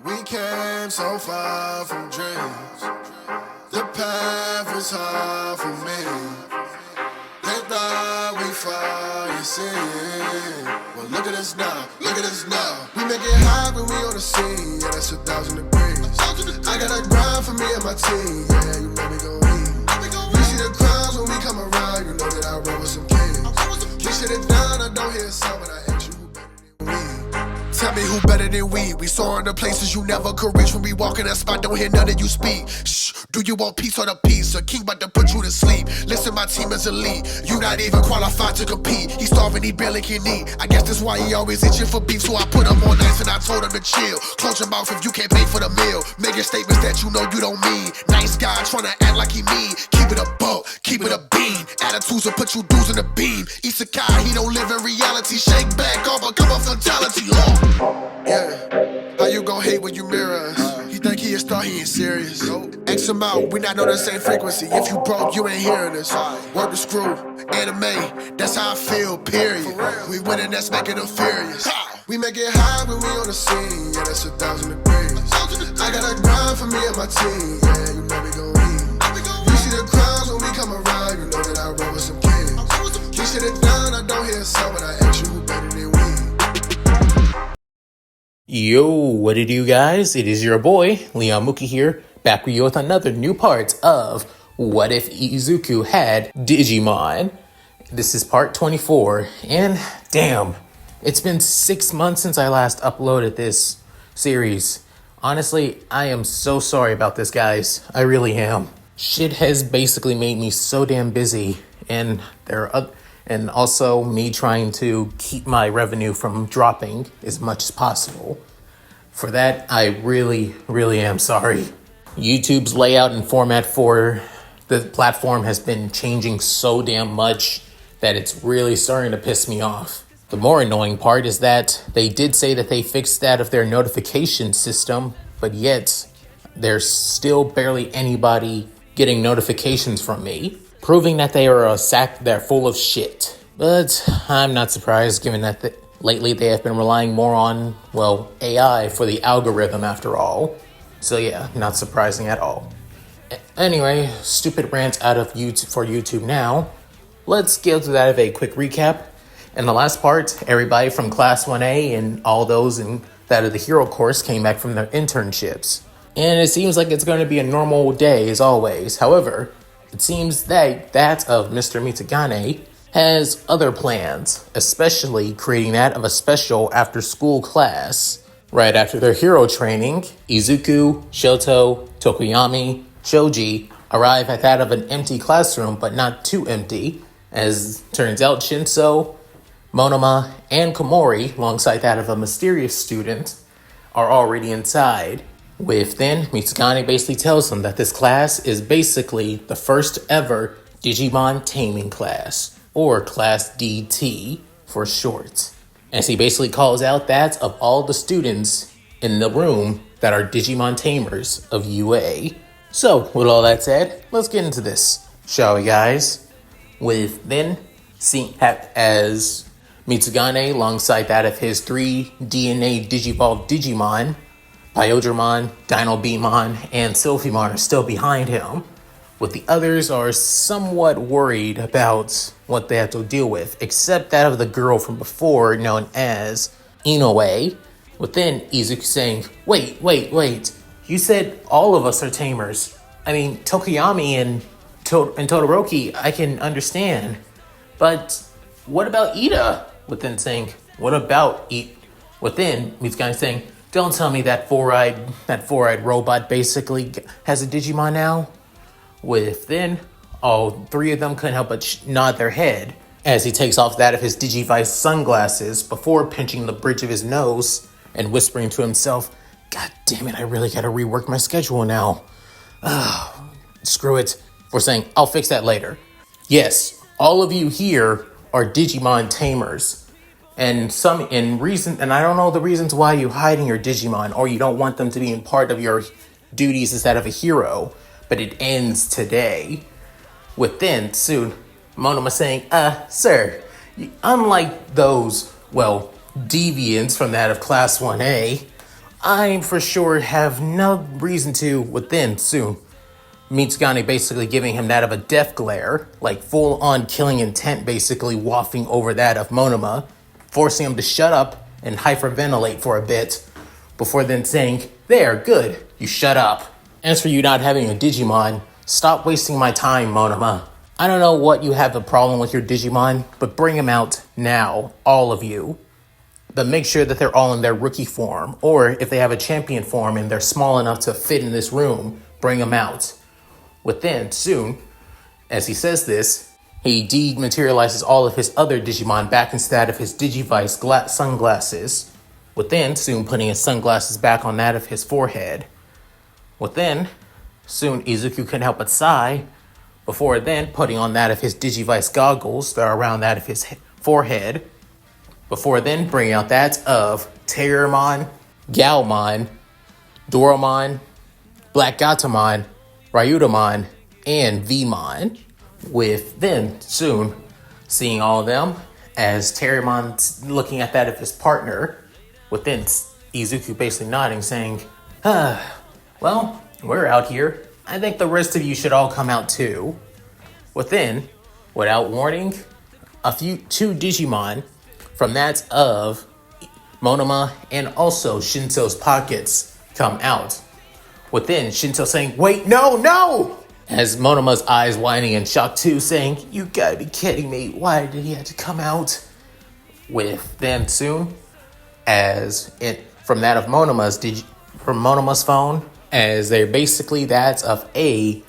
We came so far from dreams. The path was hard for me. They thought we fall, you see. Well, look at us now, look at us now. We make it hot when we on the scene, yeah, that's 1,000 degrees. I got a grind for me and my team, yeah, you know we gon' eat. You see the crowds when we come around, you know that I roll with some kings. We sit it down, I don't hear a sound, but I ask you who better than we. Tell me who better than we. We soaring to places you never could reach. When we walk in that spot, don't hear none of you speak. Shh, do you want peace or the peace? A king about to put you to sleep. Listen, my team is elite. You not even qualified to compete. He starving, he barely can eat. I guess that's why he always itching for beef. So I put him on ice and I told him to chill. Close your mouth if you can't pay for the meal. Making statements that you know you don't mean. Nice guy trying to act like he mean. Keep it a buck, keep it a bean. Attitudes will put you dudes in the beam. Isekai, he don't live in reality. Shake back off, become a fatality. Yeah, how you gon' hate when you mirror us? He think he a star, he ain't serious. X him out, we not on the same frequency. If you broke, you ain't hearing us. Work the screw, anime, that's how I feel, period. We winning, that's making them furious. We make it high when we on the scene, yeah, that's 1,000 degrees. I got a grind for me and my team, yeah, you know we gon' eat. You see the crowds when we come around, you know that I roll with some kings. We sit it down, I don't hear a sound, but I ask you who better than we. Yo, what it do, guys? It is your boy, Leon Mookie here, back with you with another new part of What If Izuku Had Digimon? This is part 24, and damn, it's been 6 months since I last uploaded this series. Honestly, I am so sorry about this, guys. I really am. Shit has basically made me so damn busy, and and also me trying to keep my revenue from dropping as much as possible. For that, I really, really am sorry. YouTube's layout and format for the platform has been changing so damn much that it's really starting to piss me off. The more annoying part is that they did say that they fixed that of their notification system, but yet there's still barely anybody getting notifications from me, proving that they are they're full of shit. But I'm not surprised, given that lately they have been relying more on, well, AI for the algorithm after all. So yeah, not surprising at all. Anyway, stupid rant out of YouTube for YouTube now. Let's get to that of a quick recap. In the last part, everybody from Class 1A and all those in that of the Hero course came back from their internships. And it seems like it's going to be a normal day as always. However, it seems that of Mr. Mitsugane has other plans, especially creating that of a special after-school class. Right after their hero training, Izuku, Shoto, Tokoyami, Choji arrive at that of an empty classroom, but not too empty. As turns out, Shinso, Monoma, and Komori, alongside that of a mysterious student, are already inside. With then, Mitsugane basically tells them that this class is basically the first ever Digimon taming class, or Class DT for short. As he basically calls out that of all the students in the room that are Digimon Tamers of UA. So, with all that said, let's get into this, shall we, guys? With then, as Mitsugane, alongside that of his 3 DNA Digivolved Digimon, Pyodramon, Dinobeamon, and Sylphimon are still behind him, with the others are somewhat worried about what they have to deal with, except that of the girl from before known as Inoue, with then Izuku saying, wait, you said all of us are tamers. I mean, Tokoyami and Todoroki, I can understand, but what about Ida? With then saying, what about Ida? With then Mitsugane saying, don't tell me that four-eyed robot basically has a Digimon now. With then, all 3 of them couldn't help but nod their head as he takes off that of his Digivice sunglasses before pinching the bridge of his nose and whispering to himself, God damn it, I really gotta rework my schedule now. Screw it. For saying, I'll fix that later. Yes, all of you here are Digimon tamers. And I don't know the reasons why you're hiding your Digimon or you don't want them to be in part of your duties as that of a hero, but it ends today. With then, soon, Monoma saying, sir, unlike those, well, deviants from that of Class 1A, I for sure have no reason to within soon. Mitsugane basically giving him that of a death glare, like full on killing intent basically wafting over that of Monoma, forcing him to shut up and hyperventilate for a bit, before then saying, "There, good, you shut up. As for you not having a Digimon, stop wasting my time, Monoma. I don't know what you have a problem with your Digimon, but bring them out now, all of you. But make sure that they're all in their rookie form, or if they have a champion form and they're small enough to fit in this room, bring them out." Within, soon, as he says this, he dematerializes all of his other Digimon back instead of his Digivice sunglasses. Within, soon putting his sunglasses back on that of his forehead. Within, soon Izuku couldn't help but sigh, before then putting on that of his Digivice goggles that are around that of his forehead. Before then bringing out that of Terramon, Galmon, Doramon, Black Gatomon, Ryudomon, and Vmon, with then soon seeing all of them as Terramon's looking at that of his partner, with then Izuku basically nodding, saying, well, we're out here. I think the rest of you should all come out too. Within, without warning, two Digimon from that of Monoma and also Shinso's pockets come out. Within, Shinso saying, "Wait, no!" As Monoma's eyes widening in shock too, saying, "You gotta be kidding me. Why did he have to come out?" With them soon, as it from that of from Monoma's phone, as they're basically that of a,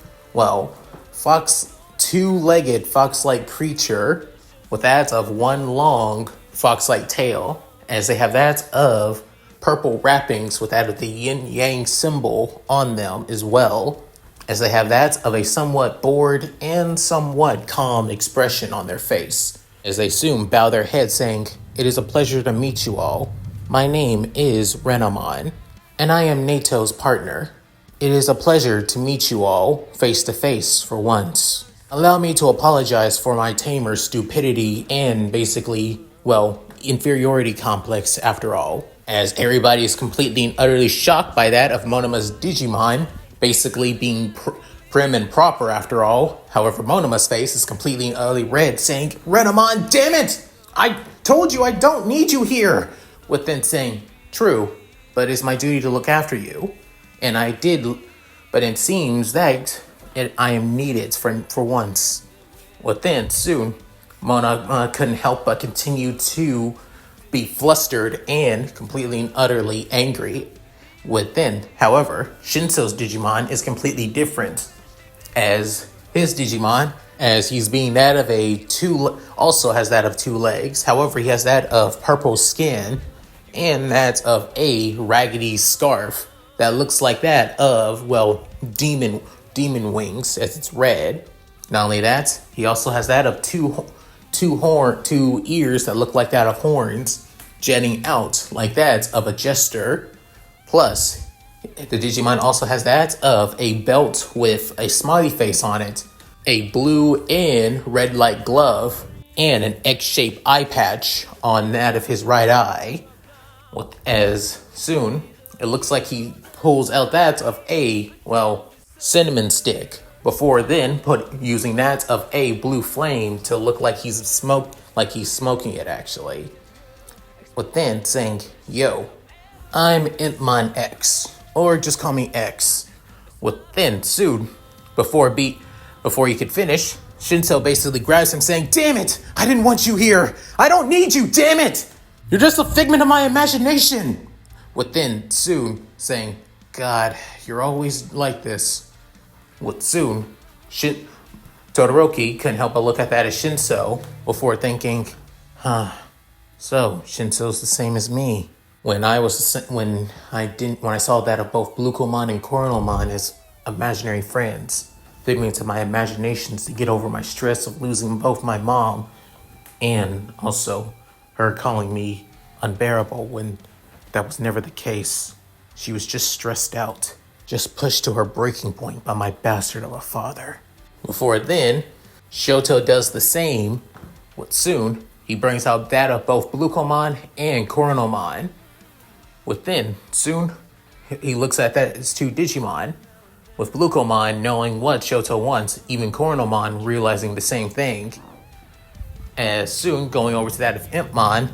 two-legged fox-like creature with that of one long fox-like tail, as they have that of purple wrappings with that of the yin-yang symbol on them as well, as they have that of a somewhat bored and somewhat calm expression on their face, as they soon bow their heads saying, "It is a pleasure to meet you all. My name is Renamon, and I am Nato's partner. It is a pleasure to meet you all face to face for once. Allow me to apologize for my tamer's stupidity and basically, inferiority complex after all." As everybody is completely and utterly shocked by that of Monoma's Digimon basically being prim and proper after all. However, Monoma's face is completely and utterly red, saying, "Renamon, damn it! I told you I don't need you here!" With then saying, "True, but it's my duty to look after you. And I did, but it seems that I am needed for once." With then, soon, Mona couldn't help but continue to be flustered and completely and utterly angry. Within, however, Shinso's Digimon is completely different, as his Digimon, as he's being that of also has that of two legs. However, he has that of purple skin and that of a raggedy scarf that looks like that of, demon wings, as it's red. Not only that, he also has that of two ears that look like that of horns jetting out like that of a jester. Plus, the Digimon also has that of a belt with a smiley face on it, a blue and red light glove, and an X-shaped eye patch on that of his right eye. As soon, it looks like he pulls out that of a, cinnamon stick, before then using that of a blue flame to look like he's smoking it actually. With then saying, "Yo, I'm Intmon X, or just call me X." With then soon, before he could finish, Shinso basically grabs him saying, "Damn it! I didn't want you here! I don't need you, damn it! You're just a figment of my imagination!" With then soon saying, "God, you're always like this." With soon, Todoroki couldn't help but look at that as Shinso before thinking, so Shinso's the same as me. When I saw that of both Blucomon and Coronalmon as imaginary friends, figments of my imaginations to get over my stress of losing both my mom and also her calling me unbearable when that was never the case. She was just stressed out, just pushed to her breaking point by my bastard of a father. Before then, Shoto does the same. Soon, he brings out that of both Blucomon and Coronalmon. Within, soon, he looks at that as two Digimon, with Falcomon knowing what Shoto wants, even Coronamon realizing the same thing. As soon, going over to that of Impmon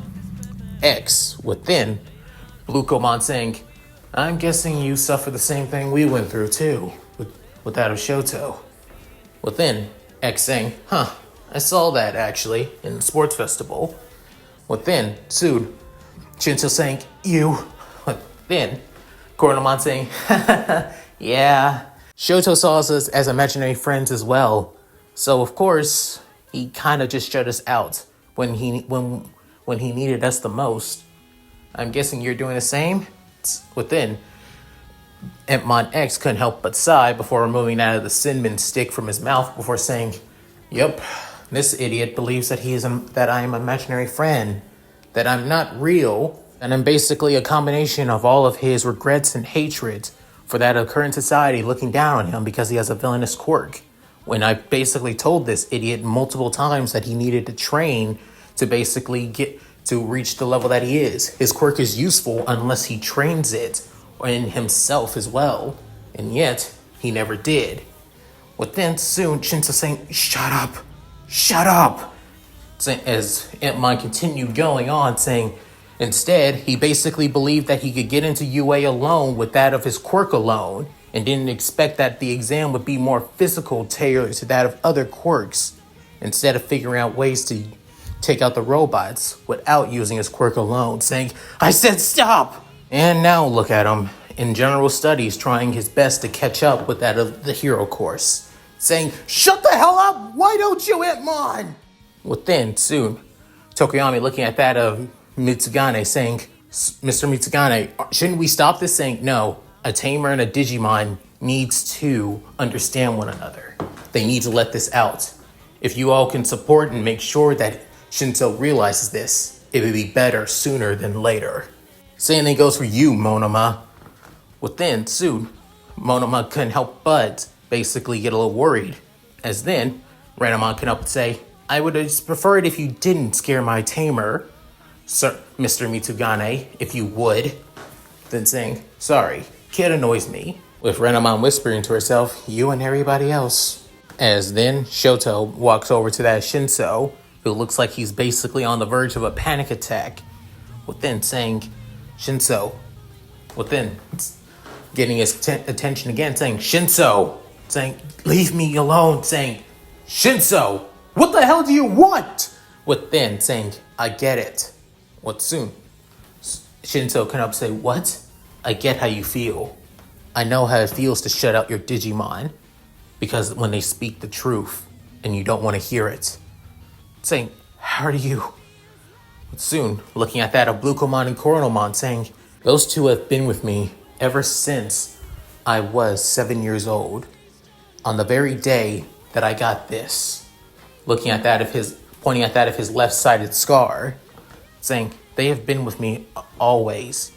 X, within, Falcomon saying, I'm guessing you suffer the same thing we went through too, with that of Shoto. Within, X saying, I saw that actually, in the sports festival. Within, soon, Shinso saying, you. Within, Coronamon saying, yeah. Shoto saw us as imaginary friends as well. So of course, he kind of just shut us out when he needed us the most. I'm guessing you're doing the same? Within, Impmon X couldn't help but sigh before removing that of the cinnamon stick from his mouth before saying, yep, this idiot believes that that I am an imaginary friend, that I'm not real, and I'm basically a combination of all of his regrets and hatreds for that of current society looking down on him because he has a villainous quirk. When I basically told this idiot multiple times that he needed to train to basically get to reach the level that he is. His quirk is useful unless he trains it in himself as well. And yet, he never did. Within soon, Shinso saying, shut up, shut up. As Impmon continued going on, saying, instead, he basically believed that he could get into UA alone with that of his quirk alone, and didn't expect that the exam would be more physical tailored to that of other quirks, instead of figuring out ways to take out the robots without using his quirk alone, saying, I said stop! And now look at him, in general studies trying his best to catch up with that of the hero course, saying, shut the hell up! Why don't you Hitmon? Within, soon, Tokoyami looking at that of Mitsugane saying, Mr. Mitsugane, shouldn't we stop this? Saying, no, a Tamer and a Digimon needs to understand one another. They need to let this out. If you all can support and make sure that Shinso realizes this, it would be better sooner than later. Same thing goes for you, Monoma. Within, soon, Monoma couldn't help but basically get a little worried. As then, Renamon can up and say, I would have preferred if you didn't scare my Tamer, Sir, Mr. Mitsugane, if you would. Then saying, sorry, kid annoys me. With Renamon whispering to herself, you and everybody else. As then, Shoto walks over to that Shinso, who looks like he's basically on the verge of a panic attack. Within saying, Shinso. Within getting his attention again, saying, Shinso. Saying, leave me alone. Saying, Shinso, what the hell do you want? Within saying, I get it. What soon? Shinso can up say, what? I get how you feel. I know how it feels to shut out your Digimon. Because when they speak the truth and you don't want to hear it. Saying, how do you? But soon, looking at that of Falcomon and Coronamon, saying, those two have been with me ever since I was 7 years old. On the very day that I got this. Looking at that of his, pointing at that of his left-sided scar. Saying, they have been with me always.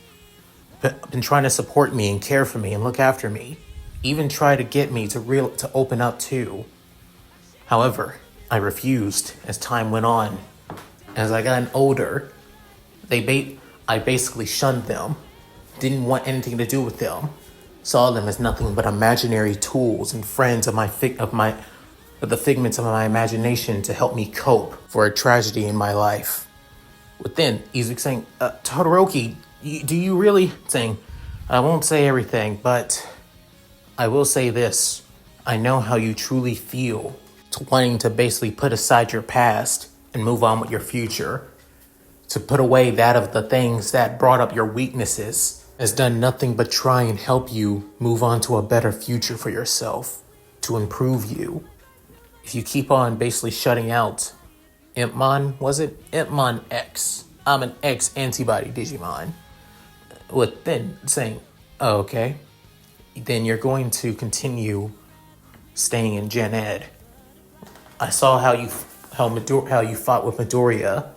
Been trying to support me and care for me and look after me. Even try to get me to open up too. However, I refused as time went on. As I got older, I basically shunned them. Didn't want anything to do with them. Saw them as nothing but imaginary tools and friends of the figments of my imagination to help me cope for a tragedy in my life. Within, Izuku saying, Todoroki, do you really? Saying, I won't say everything, but I will say this. I know how you truly feel. To wanting to basically put aside your past and move on with your future. To put away that of the things that brought up your weaknesses. Has done nothing but try and help you move on to a better future for yourself. To improve you. If you keep on basically shutting out Impmon, was it? Impmon X. I'm an X antibody Digimon. With then saying, oh, okay. Then you're going to continue staying in Gen Ed. I saw how you fought with Midoriya.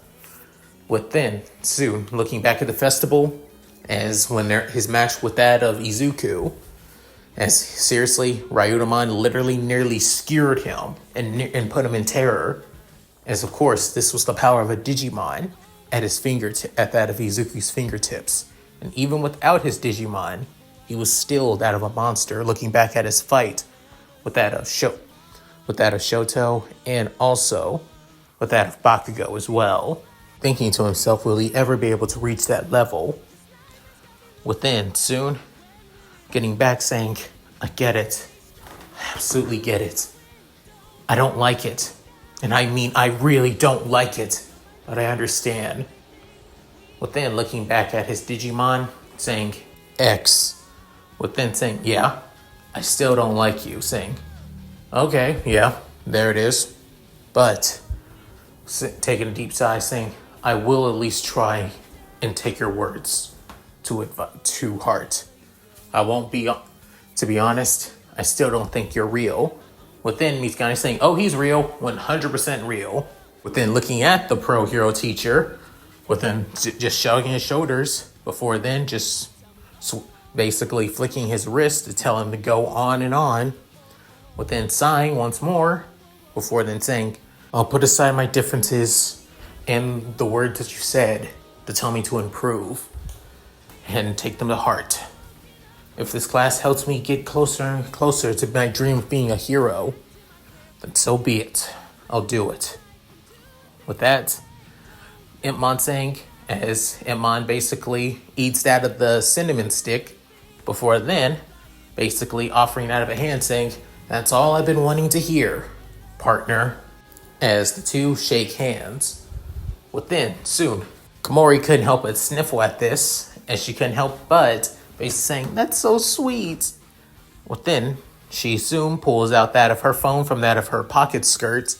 With then, soon, looking back at the festival, as when his match with that of Izuku, as seriously, Ryudomon literally nearly skewered him and put him in terror. As of course, this was the power of a Digimon at that of Izuku's fingertips. And even without his Digimon, he was still that of a monster, looking back at his fight with that of Shoto, and also with that of Bakugo as well. Thinking to himself, will he ever be able to reach that level? Within, soon, getting back saying, I get it. I absolutely get it. I don't like it. And I mean, I really don't like it. But I understand. Within, looking back at his Digimon, saying, X. Within saying, yeah, I still don't like you. Saying, okay, yeah, there it is. But, taking a deep sigh, saying, I will at least try and take your words to heart. I won't be, to be honest, I still don't think you're real. Within, he's kind of saying, oh, he's real, 100% real. Within, looking at the pro hero teacher, within just shrugging his shoulders, before then just basically flicking his wrist to tell him to go on and on. Within, sighing once more, before then saying, I'll put aside my differences and the words that you said to tell me to improve and take them to heart. If this class helps me get closer and closer to my dream of being a hero, then so be it. I'll do it. With that, Impmon saying, as Impmon basically eats out of the cinnamon stick, before then, basically offering out of a hand saying, that's all I've been wanting to hear, partner. As the two shake hands. Within, soon, Komori couldn't help but sniffle at this, as she couldn't help but basically saying, that's so sweet. Within, she soon pulls out that of her phone from that of her pocket skirt,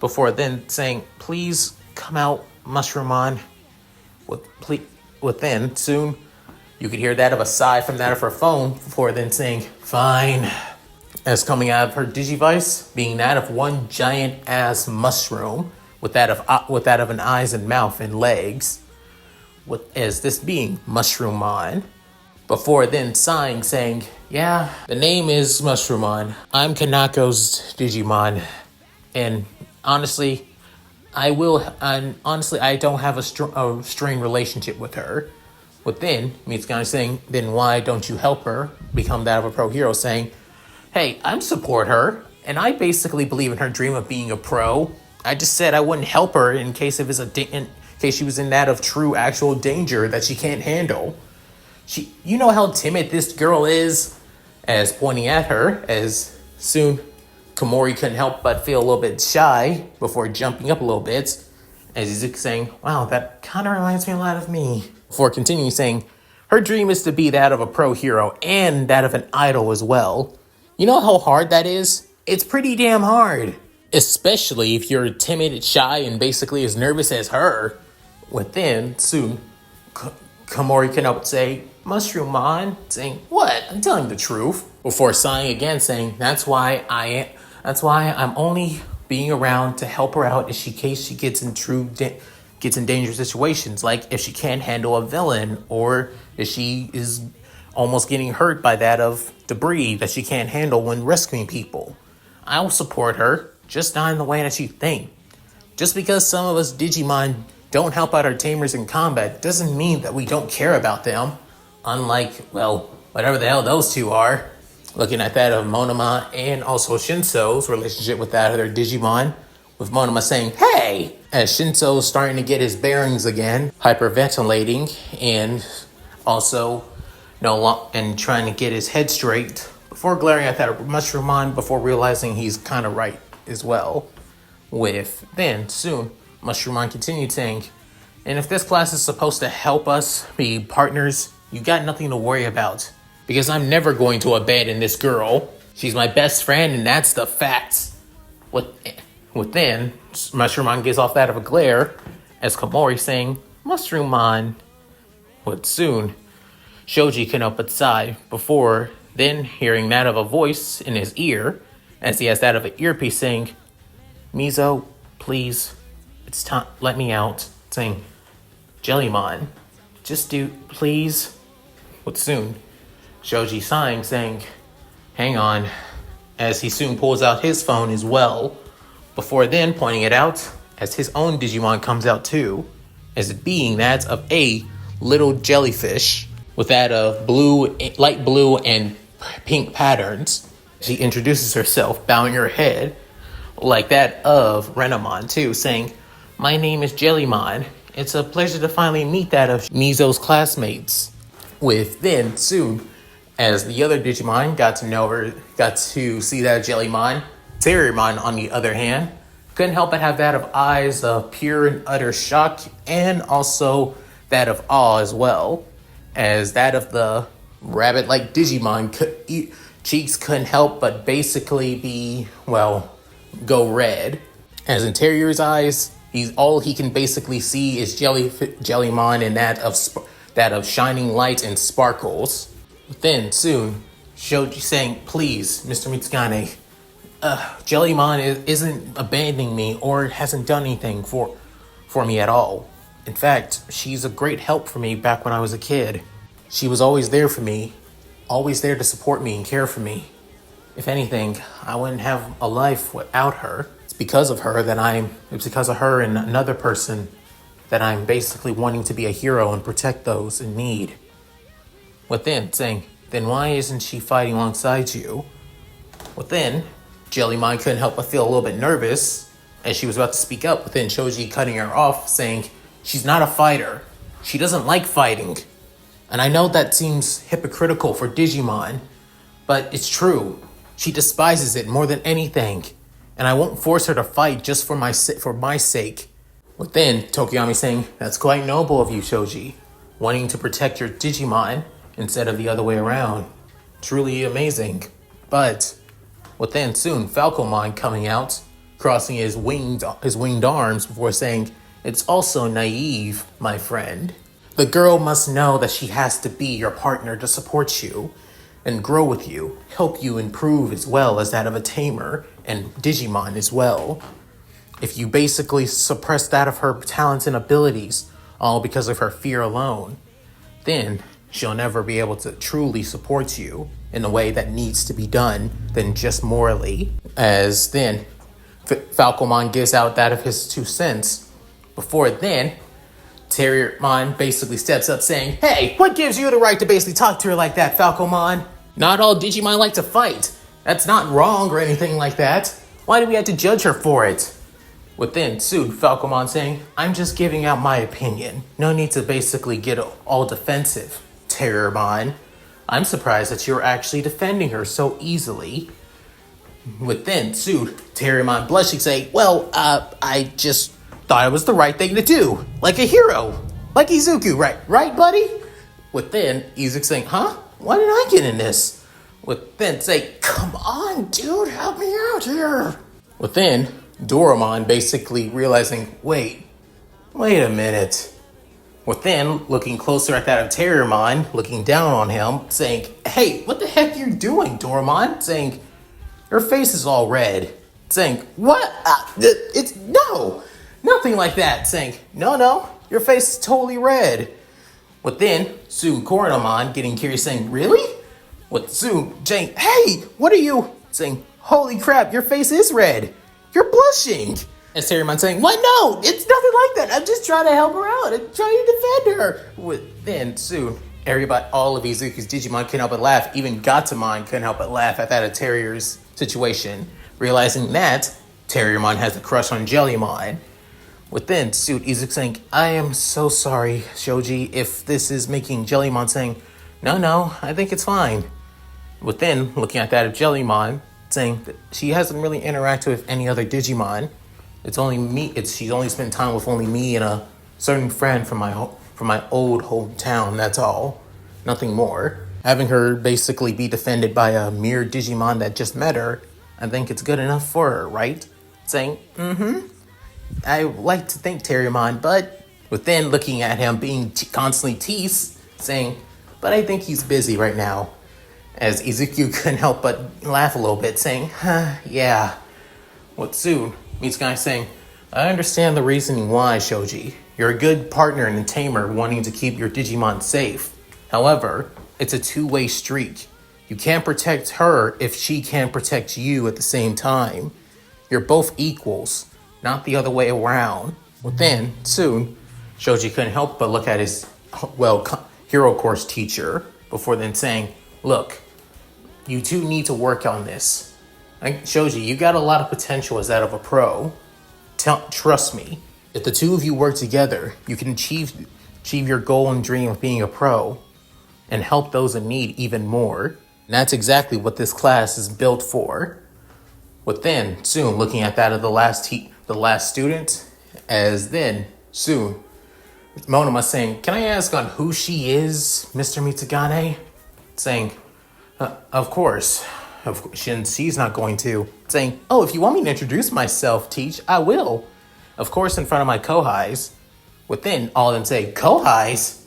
before then saying, please come out, Mushroomon. Within, soon, you could hear that of a sigh from that of her phone, before then saying, fine. As coming out of her Digivice, being that of one giant ass mushroom, with that of an eyes and mouth and legs, as this being Mushroomon. Before then sighing, saying, yeah, the name is Mushroomon. I'm Kanako's Digimon. And honestly, I don't have a strained relationship with her. Within, Mitsukai saying, then why don't you help her become that of a pro hero, saying, hey, I support her, and I basically believe in her dream of being a pro. I just said I wouldn't help her in case she was in that of true actual danger that she can't handle. You know how timid this girl is? As pointing at her, as soon Komori couldn't help but feel a little bit shy before jumping up a little bit, as he's saying, wow, that kind of reminds me a lot of me. Before continuing saying, her dream is to be that of a pro hero and that of an idol as well. You know how hard that is? It's pretty damn hard. Especially if you're timid, shy, and basically as nervous as her. Within, soon, Komori can help say, Mushroomon, saying, what? I'm telling the truth. Before sighing again, saying, that's why I'm only being around to help her out in case she gets in dangerous situations, like if she can't handle a villain, or if she is almost getting hurt by that of debris that she can't handle when rescuing people. I'll support her, just not in the way that you think. Just because some of us Digimon don't help out our Tamers in combat doesn't mean that we don't care about them. Unlike, well, whatever the hell those two are. Looking at that of Monoma and also Shinso's relationship with that of their Digimon, with Monoma saying, hey! As Shinso's starting to get his bearings again, hyperventilating, and also and trying to get his head straight, before glaring at that Mushroomon, before realizing he's kind of right as well. With then, soon, Mushroomon continued saying, and if this class is supposed to help us be partners, you got nothing to worry about. Because I'm never going to abandon this girl. She's my best friend, and that's the facts. Within, Mushroomon gives off that of a glare, as Komori saying, Mushroomon. But soon, Shoji can help but sigh, before then hearing that of a voice in his ear, as he has that of an earpiece saying, Mizo, please, it's time, let me out, saying, Jellymon, just do, please. But soon, Shoji sighing, saying, hang on, as he soon pulls out his phone as well, before then pointing it out, as his own Digimon comes out too, as it being that of a little jellyfish, with that of blue, light blue and pink patterns. She introduces herself, bowing her head, like that of Renamon too, saying, "My name is Jellymon. It's a pleasure to finally meet that of Mizo's classmates." With then, soon, as the other Digimon got to know her, got to see that of Jellymon, Terriermon, on the other hand, couldn't help but have that of eyes of pure and utter shock, and also that of awe as well, as that of the rabbit-like Digimon cheeks couldn't help but basically be, well, go red. As in Terrier's eyes, all he can basically see is Jellymon and that of shining light and sparkles. But then soon, Shoji saying, "Please, Mr. Mitsugane, Jellymon isn't abandoning me or hasn't done anything for me at all. In fact, she's a great help for me back when I was a kid. She was always there for me, always there to support me and care for me. If anything, I wouldn't have a life without her. It's because of her and another person that I'm basically wanting to be a hero and protect those in need." With then saying, "Then why isn't she fighting alongside you?" With then, Jellymon couldn't help but feel a little bit nervous as she was about to speak up, but then Shoji cutting her off, saying, "She's not a fighter. She doesn't like fighting. And I know that seems hypocritical for Digimon, but it's true. She despises it more than anything, and I won't force her to fight just for my sake." With then, Tokiyami saying, "That's quite noble of you, Shoji, wanting to protect your Digimon instead of the other way around. Truly amazing." But with then soon Falcomon coming out, crossing his winged arms before saying, "It's also naive, my friend. The girl must know that she has to be your partner to support you and grow with you, help you improve as well as that of a tamer and Digimon as well. If you basically suppress that of her talents and abilities, all because of her fear alone, then she'll never be able to truly support you in a way that needs to be done than just morally." As then, Falcomon gives out that of his 2 cents. Before then, Terriermon basically steps up saying, "Hey, what gives you the right to basically talk to her like that, Falcomon? Not all Digimon like to fight. That's not wrong or anything like that. Why do we have to judge her for it?" Within soon, Falcomon saying, "I'm just giving out my opinion. No need to basically get all defensive, Terriermon. I'm surprised that you're actually defending her so easily." Within soon, Terriermon blushing saying, "Well, I just thought it was the right thing to do. Like a hero. Like Izuku, right, buddy?" Within, Izuku saying, "Huh? Why did I get in this?" Within say, "Come on, dude, help me out here." Within, Doraemon basically realizing, wait a minute. Within, looking closer at that of Terriermon, looking down on him, saying, "Hey, what the heck are you doing, Doraemon?" Saying, "Your face is all red." Saying, "What? No, nothing like that." Saying, No, your face is totally red." Within, soon Koronamon getting curious, saying, "Really?" With soon Jane, "Hey, what are you?" Saying, "Holy crap, your face is red. You're blushing." And Terriermon saying, "What? No, it's nothing like that. I'm just trying to help her out. I'm trying to defend her." Then soon, everybody, all of Izuku's Digimon couldn't help but laugh. Even Gatomon couldn't help but laugh at that of Terrier's situation, realizing that Terriermon has a crush on Jellymon. Within suit, Izuku saying, "I am so sorry, Shoji, if this is making Jellymon," saying, No, I think it's fine." Within, looking at that of Jellymon, saying that she hasn't really interacted with any other Digimon. It's only me. She's only spent time with only me and a certain friend from my old hometown. That's all, nothing more. Having her basically be defended by a mere Digimon that just met her, I think it's good enough for her, right? Saying, I like to think, Terriermon, but within looking at him being constantly teased, saying, "But I think he's busy right now." As Izuku couldn't help but laugh a little bit, saying, yeah. What soon? Mitsugai saying, "I understand the reasoning why, Shoji. You're a good partner and a tamer wanting to keep your Digimon safe. However, it's a two-way street. You can't protect her if she can't protect you at the same time. You're both equals, not the other way around." Within, soon, Shoji couldn't help but look at hero course teacher before then saying, look, you two need to work on this. It shows you got a lot of potential as that of a pro. Trust me, if the two of you work together, you can achieve your goal and dream of being a pro and help those in need even more. And that's exactly what this class is built for. With then, soon, looking at that of the last student, as then, soon, Monoma saying, can I ask on who she is, Mr. Mitsugane? Saying, of course. She's not going to. Saying, oh, if you want me to introduce myself, Teach, I will. Of course, in front of my kohais. Within, all of them say, kohais?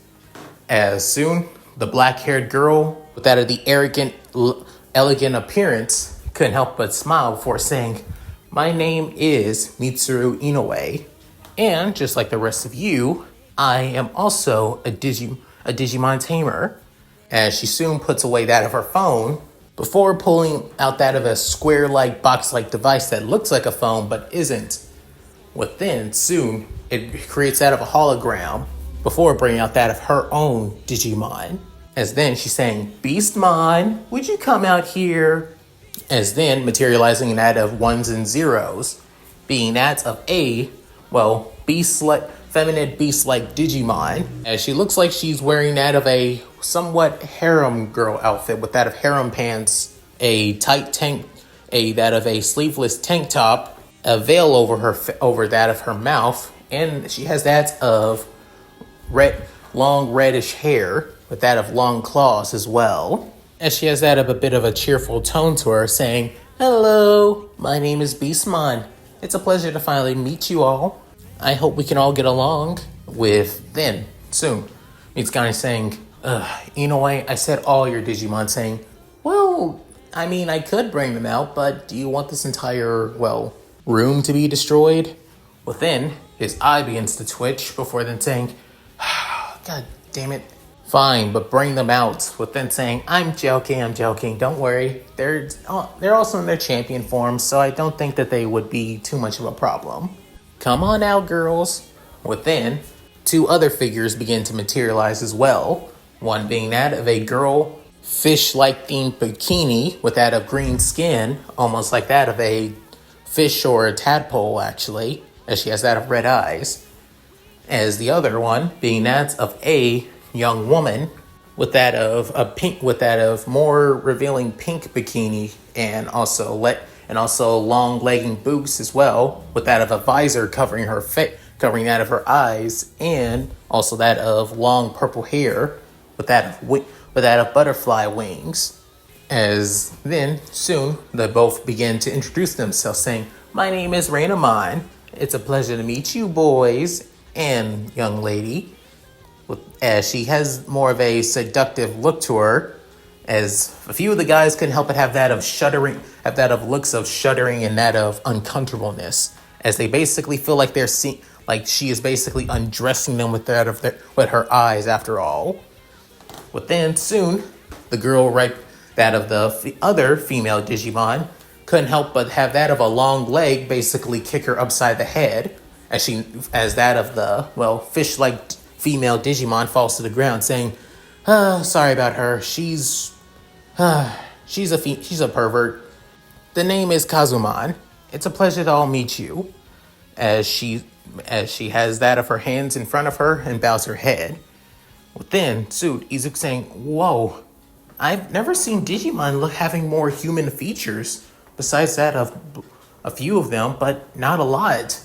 As soon, the black-haired girl, with that of the arrogant, elegant appearance, couldn't help but smile before saying, my name is Mitsuru Inoue. And just like the rest of you, I am also a Digimon tamer. As she soon puts away that of her phone, before pulling out that of a square-like, box-like device that looks like a phone but isn't. Within, soon, it creates that of a hologram before bringing out that of her own Digimon. As then she's saying, Beastmon, would you come out here? As then materializing that of ones and zeros, being that of a, feminine beast-like Digimon, as she looks like she's wearing that of a somewhat harem girl outfit with that of harem pants, a tight tank, that of a sleeveless tank top, a veil over that of her mouth, and she has that of long reddish hair with that of long claws as well. As she has that of a bit of a cheerful tone to her, saying, hello, my name is Beastmon. It's a pleasure to finally meet you all. I hope we can all get along. With then, soon, Mitsugane saying, Inoue, I said all your Digimon, saying, well, I mean, I could bring them out, but do you want this entire, room to be destroyed? Within, his eye begins to twitch before then saying, God damn it. Fine, but bring them out. With then saying, I'm joking, don't worry. They're also in their champion form, so I don't think that they would be too much of a problem. Come on out, girls. Within, two other figures begin to materialize as well. One being that of a girl, fish-like themed bikini with that of green skin, almost like that of a fish or a tadpole, actually, as she has that of red eyes. As the other one being that of a young woman with that of more revealing pink bikini and also long legging boots as well, with that of a visor covering that of her eyes, and also that of long purple hair with that of butterfly wings. As then soon they both begin to introduce themselves, saying, my name is Rainamon. It's a pleasure to meet you boys and young lady. As she has more of a seductive look to her, as a few of the guys couldn't help but have that of looks of shuddering and that of uncomfortableness, as they basically feel like like she is basically undressing them with her eyes after all. Within soon, the girl that of the other female Digimon couldn't help but have that of a long leg basically kick her upside the head, as that of the fish-like female Digimon falls to the ground, saying, sorry about her. She's a pervert. The name is Kazumon. It's a pleasure to all meet you. As she has that of her hands in front of her and bows her head. Within, Izuku saying, whoa, I've never seen Digimon having more human features, besides that of a few of them, but not a lot.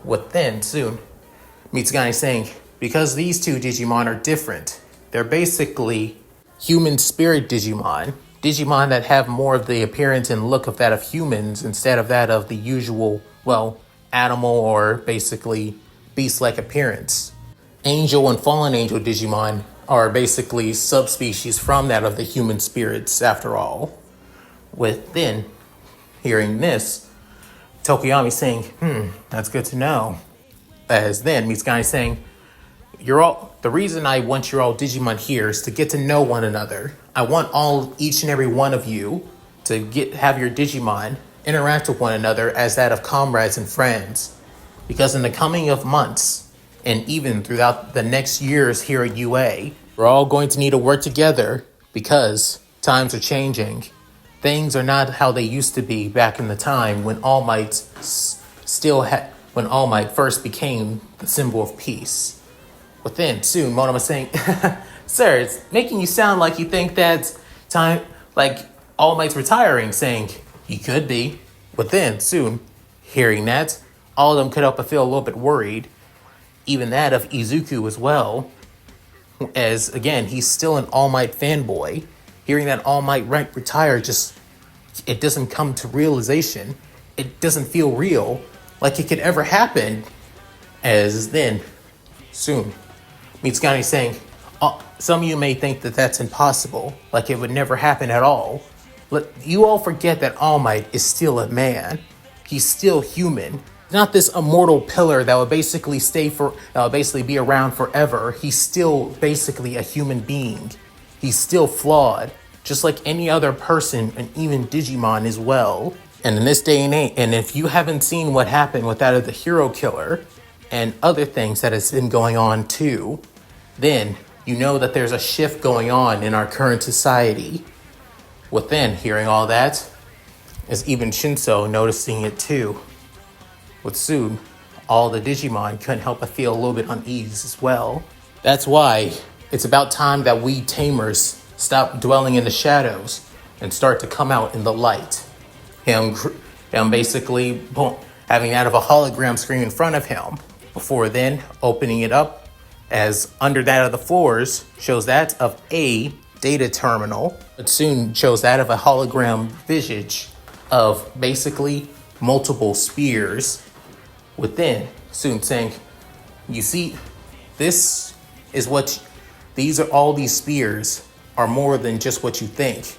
Within, Mitsugane saying, because these two Digimon are different. They're basically human spirit Digimon that have more of the appearance and look of that of humans instead of that of the usual, animal or basically beast-like appearance. Angel and fallen angel Digimon are basically subspecies from that of the human spirits after all. Within hearing this, Tokoyami saying, that's good to know. As then Mitsugane saying, the reason I want you all Digimon here is to get to know one another. I want each and every one of you to have your Digimon interact with one another as that of comrades and friends. Because in the coming of months, and even throughout the next years here at UA, We're all going to need to work together because times are changing. Things are not how they used to be back in the time when All Might when All Might first became the symbol of peace. But then soon Monoma saying, "Sir, it's making you sound like you think that time like All Might's retiring," saying, "He could be." But then soon, hearing that, all of them could help but feel a little bit worried. Even that of Izuku as well. As again, he's still an All Might fanboy. Hearing that All Might retire it doesn't come to realization. It doesn't feel real, like it could ever happen. As then, soon, Mitsugane saying, some of you may think that that's impossible, like it would never happen at all. You all forget that All Might is still a man. He's still human. Not this immortal pillar that would basically be around forever. He's still basically a human being. He's still flawed, just like any other person, and even Digimon as well. And in this day and age, and if you haven't seen what happened with that of the hero killer and other things that has been going on too, then you know that there's a shift going on in our current society. Within hearing all that, is even Shinso noticing it too. With soon, all the Digimon couldn't help but feel a little bit unease as well. That's why it's about time that we Tamers stop dwelling in the shadows and start to come out in the light. Him basically having that of a hologram screen in front of him. Before then, opening it up as under that of the floors shows that of a data terminal, but soon shows that of a hologram visage of basically multiple spears within. Soon saying, you see, these spears are more than just what you think.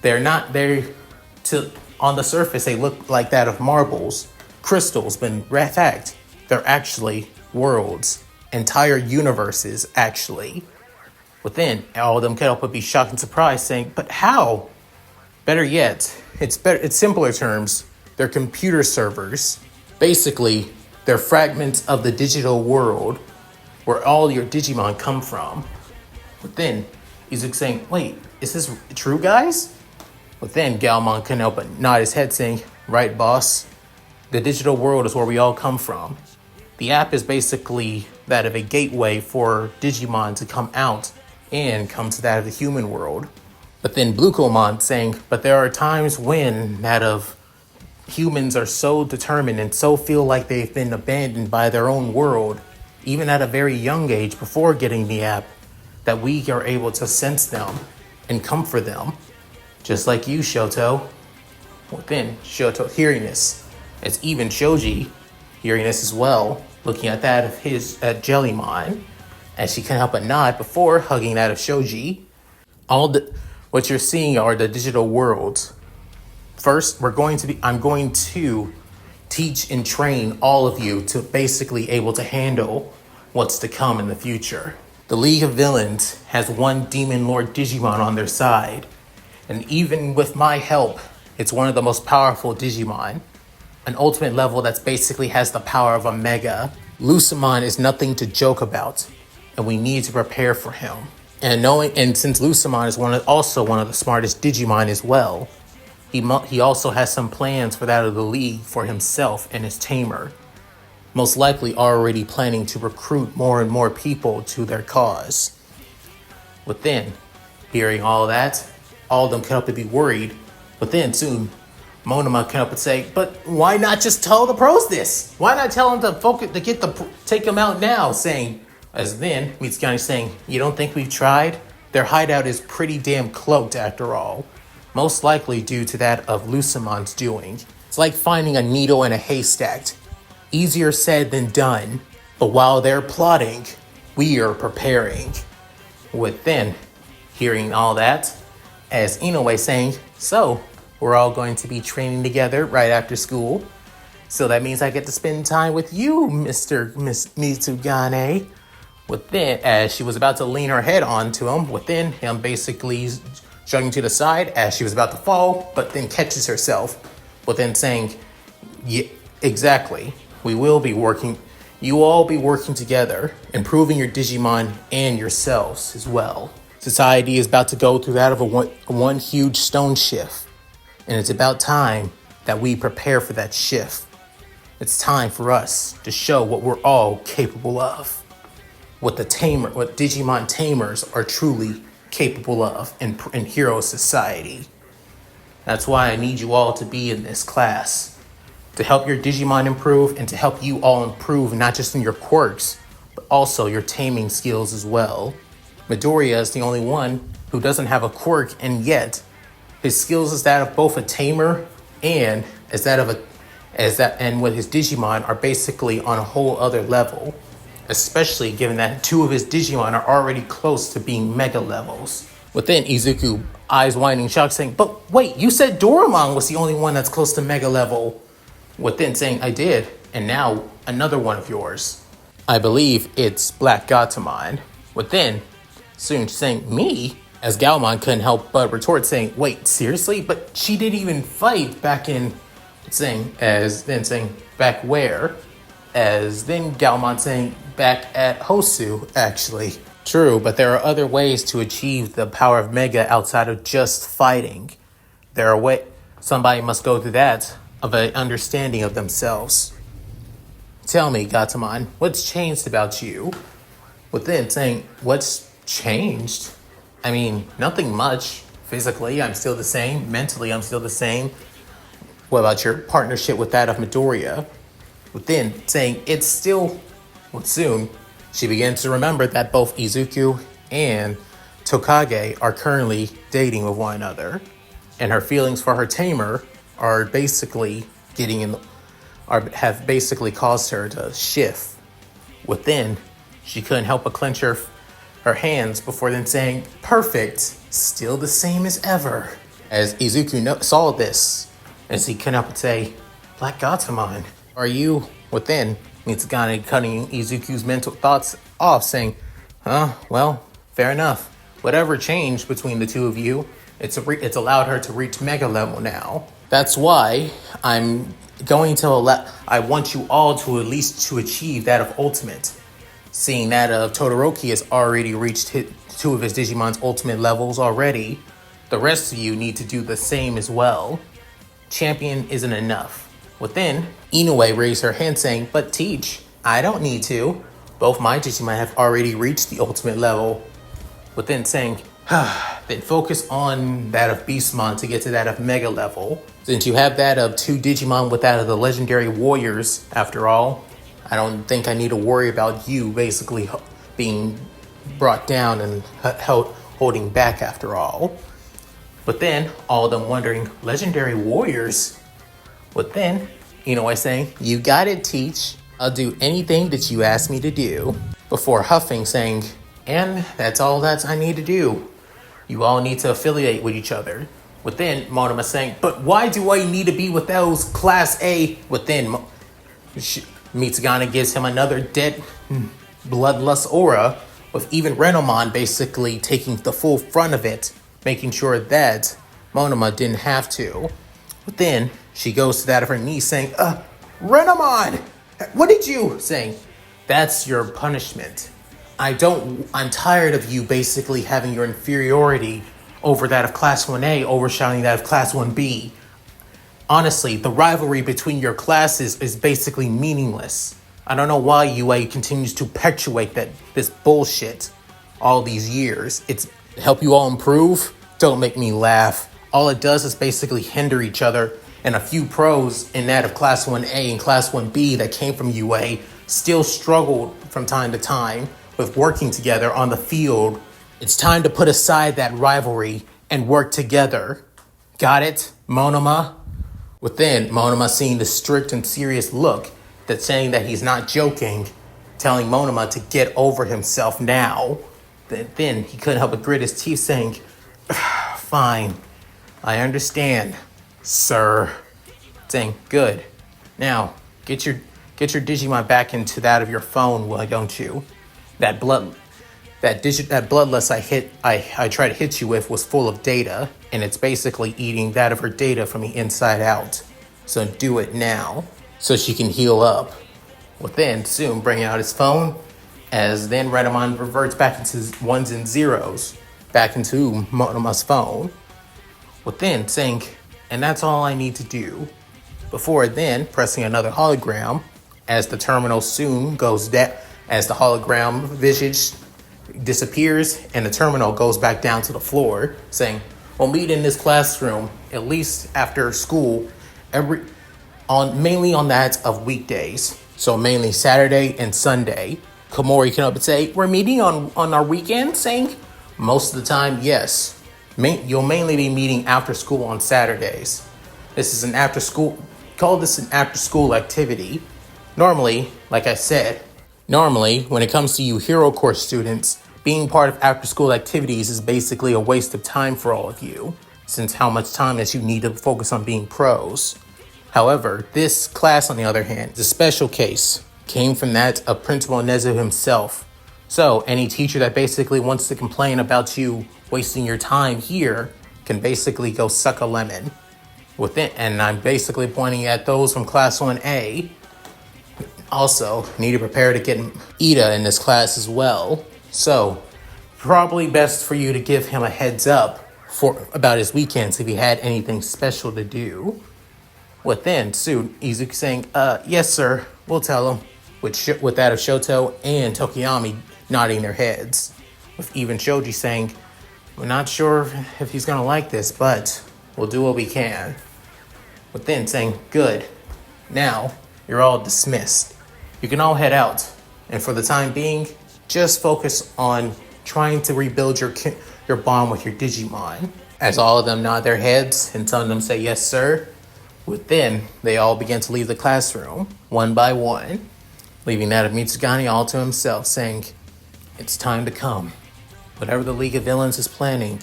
They're not there on the surface, they look like that of marbles, crystals, but in fact, they're actually worlds, entire universes, actually. Within, all of them could help but be shocked and surprised, saying, but how? Better yet, it's simpler terms, they're computer servers. Basically, they're fragments of the digital world where all your Digimon come from. But then, Izuku saying, wait, is this true, guys? But then Galmon couldn't help but nod his head saying, right, boss. The digital world is where we all come from. The app is basically that of a gateway for Digimon to come out and come to that of the human world. But then Blucomon saying, but there are times when that of humans are so determined and so feel like they've been abandoned by their own world, even at a very young age before getting the app, that we are able to sense them and comfort them. Just like you, Shoto. Within Shoto hearing this, it's even Shoji hearing this as well, looking at that of at Jellymon, as she can't help but nod before hugging that of Shoji. What you're seeing are the digital worlds. First, I'm going to teach and train all of you to basically able to handle what's to come in the future. The League of Villains has one Demon Lord Digimon on their side, and even with my help, it's one of the most powerful Digimon. An ultimate level that's basically has the power of a Mega. Lucemon is nothing to joke about, and we need to prepare for him. And since Lucemon is also one of the smartest Digimon as well, he also has some plans for that of the League for himself and his tamer. Most likely already planning to recruit more and more people to their cause. Within, hearing all that, all of them can help to be worried. But then soon, Monoma can help and say, but why not just tell the pros this? Why not tell them to focus take them out now? Saying, as then Mitsugane saying, you don't think we've tried? Their hideout is pretty damn cloaked after all. Most likely due to that of Lucemon's doing. It's like finding a needle in a haystack. Easier said than done, but while they're plotting, we are preparing. Within, hearing all that, as Inoue saying, so we're all going to be training together right after school. So that means I get to spend time with you, Miss Mitsugane. Within, as she was about to lean her head onto him, within him basically shrugging to the side as she was about to fall, but then catches herself, within saying, yeah, exactly. We will be working you all be working together, improving your Digimon and yourselves as well. Society is about to go through that of a one huge stone shift, and it's about time that we prepare for that shift. It's time for us to show what we're all capable of. What Digimon Tamers are truly capable of in Hero Society. That's why I need you all to be in this class. To help your Digimon improve and to help you all improve not just in your quirks, but also your taming skills as well. Midoriya is the only one who doesn't have a quirk, and yet his skills is that of both a tamer and and with his Digimon are basically on a whole other level. Especially given that 2 of his Digimon are already close to being mega levels. Within Izuku, eyes widening shocked, saying, "But wait, you said Doraemon was the only one that's close to mega level." Within saying, "I did, and now another one of yours. I believe it's Black Gatomon." Within soon saying, "Me?" As Galmon couldn't help but retort, saying, "Wait, seriously? But she didn't even fight back in," saying, "Back where?" As then Galmon saying, "Back at Hosu, actually." True, but there are other ways to achieve the power of Mega outside of just fighting. Somebody must go through that of an understanding of themselves. Tell me, Gatomon, what's changed about you? Within saying, "What's changed?" I mean, nothing much. Physically, I'm still the same. Mentally, I'm still the same. What about your partnership with that of Midoriya? Within saying, "It's still..." Well, soon, she begins to remember that both Izuku and Tokage are currently dating with one another, and her feelings for her tamer are basically have basically caused her to shift. Within, she couldn't help but clench her hands before then saying, "Perfect, still the same as ever." As Izuku saw this, as he couldn't help but say, "Black Gatomon, are you..." Within, Mitsugane cutting Izuku's mental thoughts off, saying, well, fair enough. Whatever changed between the 2 of you, it's allowed her to reach mega level now. That's why I want you all to at least to achieve that of ultimate. Seeing that Todoroki has already reached 2 of his Digimon's ultimate levels already, the rest of you need to do the same as well. Champion isn't enough. Within, Inoue raised her hand saying, "But teach, I don't need to. Both my Digimon have already reached the ultimate level." Within saying, "Then focus on that of Beastmon to get to that of Mega level. Since you have that of 2 Digimon with that of the legendary warriors, after all, I don't think I need to worry about you basically being brought down and holding back after all." But then, all of them wondering, legendary warriors? But then, Inoue saying, "You got it, Teach. I'll do anything that you ask me to do." Before huffing, saying, "And that's all that I need to do. You all need to affiliate with each other." Within, Monoma saying, "But why do I need to be with those Class A?" Within, Mitsugane gives him another dead bloodlust aura, with even Renomon basically taking the full front of it, making sure that Monoma didn't have to. But then she goes to that of her niece saying, "Renomon, what did you..." saying, "That's your punishment. I'm tired of you basically having your inferiority over that of Class 1A overshadowing that of Class 1B. Honestly, the rivalry between your classes is basically meaningless. I don't know why UA continues to perpetuate this bullshit all these years. It's to help you all improve? Don't make me laugh. All it does is basically hinder each other, and a few pros in that of Class 1A and Class 1B that came from UA still struggled from time to time with working together on the field. It's time to put aside that rivalry and work together. Got it, Monoma?" Within, Monoma seeing the strict and serious look that's saying that he's not joking, telling Monoma to get over himself now. Then he couldn't help but grit his teeth saying, "Fine, I understand, sir." Saying, "Good. Now, get your Digimon back into that of your phone, why don't you? That bloodlust I tried to hit you with was full of data, and it's basically eating that of her data from the inside out. So do it now, so she can heal up." will then soon bring out his phone, as then Redamon reverts back into ones and zeros, back into Monoma's phone, with then saying, and that's all I need to do, before then pressing another hologram, as the terminal soon goes down, as the hologram visage disappears and the terminal goes back down to the floor, saying, we'll meet in this classroom at least after school, mainly on that of weekdays. So mainly Saturday and Sunday. Komori can up and say, we're meeting on our weekend, saying, most of the time, yes. You'll mainly be meeting after school on Saturdays. This is an after school, call this an after school activity. Normally, like I said, when it comes to you Hero Course students, being part of after school activities is basically a waste of time for all of you, since how much time that you need to focus on being pros. However, this class, on the other hand, is a special case. Came from that of Principal Nezu himself. So any teacher that basically wants to complain about you wasting your time here can basically go suck a lemon. And I'm basically pointing at those from Class 1A. Also, need to prepare to get Ida in this class as well. So, probably best for you to give him a heads up about his weekends if he had anything special to do. With then, soon, Izuku saying, yes sir, we'll tell him. With that of Shoto and Tokiyami nodding their heads. With even Shoji saying, we're not sure if he's gonna like this, but we'll do what we can. With then saying, good. Now, you're all dismissed. You can all head out. And for the time being, just focus on trying to rebuild your bond with your Digimon. As all of them nod their heads and some of them say, yes sir. Within, they all begin to leave the classroom, one by one, leaving that of Mitsugani all to himself, saying, it's time to come. Whatever the League of Villains is planning,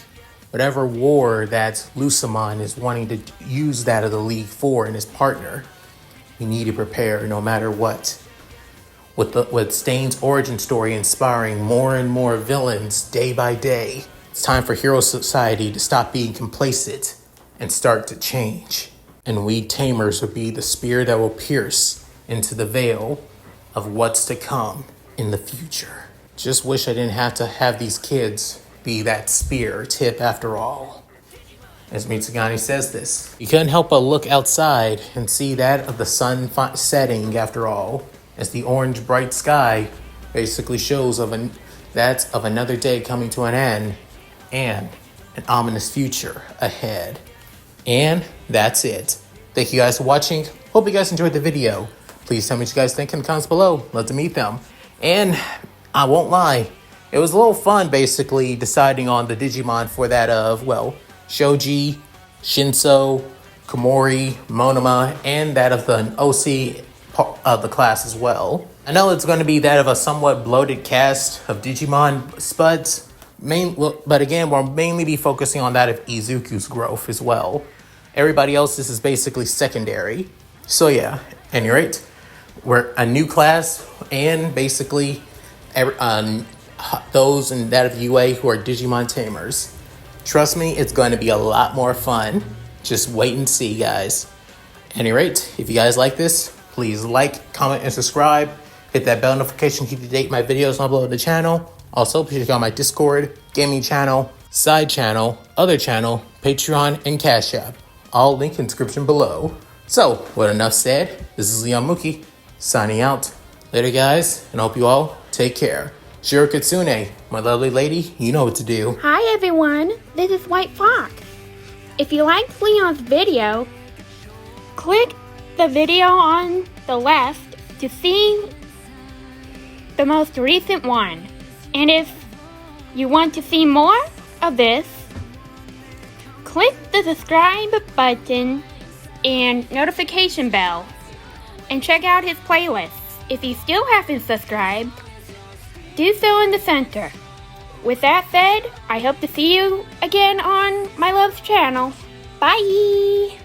whatever war that Lucamon is wanting to use that of the League for and his partner, we need to prepare no matter what. With Stain's origin story inspiring more and more villains day by day, it's time for Hero Society to stop being complacent and start to change. And we Tamers will be the spear that will pierce into the veil of what's to come in the future. Just wish I didn't have to have these kids be that spear tip after all. As Mitsugani says this, you couldn't help but look outside and see that of the sun setting after all, as the orange bright sky basically shows that of another day coming to an end and an ominous future ahead. And that's it. Thank you guys for watching. Hope you guys enjoyed the video. Please tell me what you guys think in the comments below. Love to meet them. And I won't lie, it was a little fun basically deciding on the Digimon for that of, well, Shoji, Shinso, Komori, Monoma, and that of the OC of the class as well. I know it's going to be that of a somewhat bloated cast of Digimon spuds, but again, we'll mainly be focusing on that of Izuku's growth as well. Everybody else, this is basically secondary. So yeah, at any rate, we're a new class, and basically those in that of UA who are Digimon Tamers. Trust me, it's going to be a lot more fun. Just wait and see, guys. At any rate, if you guys like this, please like, comment, and subscribe. Hit that bell notification to keep you to date my videos on upload the channel. Also, please check out my Discord, gaming channel, side channel, other channel, Patreon, and Cash App. All linked in the description below. So, with enough said, this is Leon Muki, signing out. Later, guys, and I hope you all take care. Shiro Kitsune, my lovely lady, you know what to do. Hi everyone, this is White Fox. If you liked Leon's video, click the video on the left to see the most recent one. And if you want to see more of this, click the subscribe button and notification bell and check out his playlists. If you still haven't subscribed, do so in the center. With that said, I hope to see you again on my love's channel. Bye!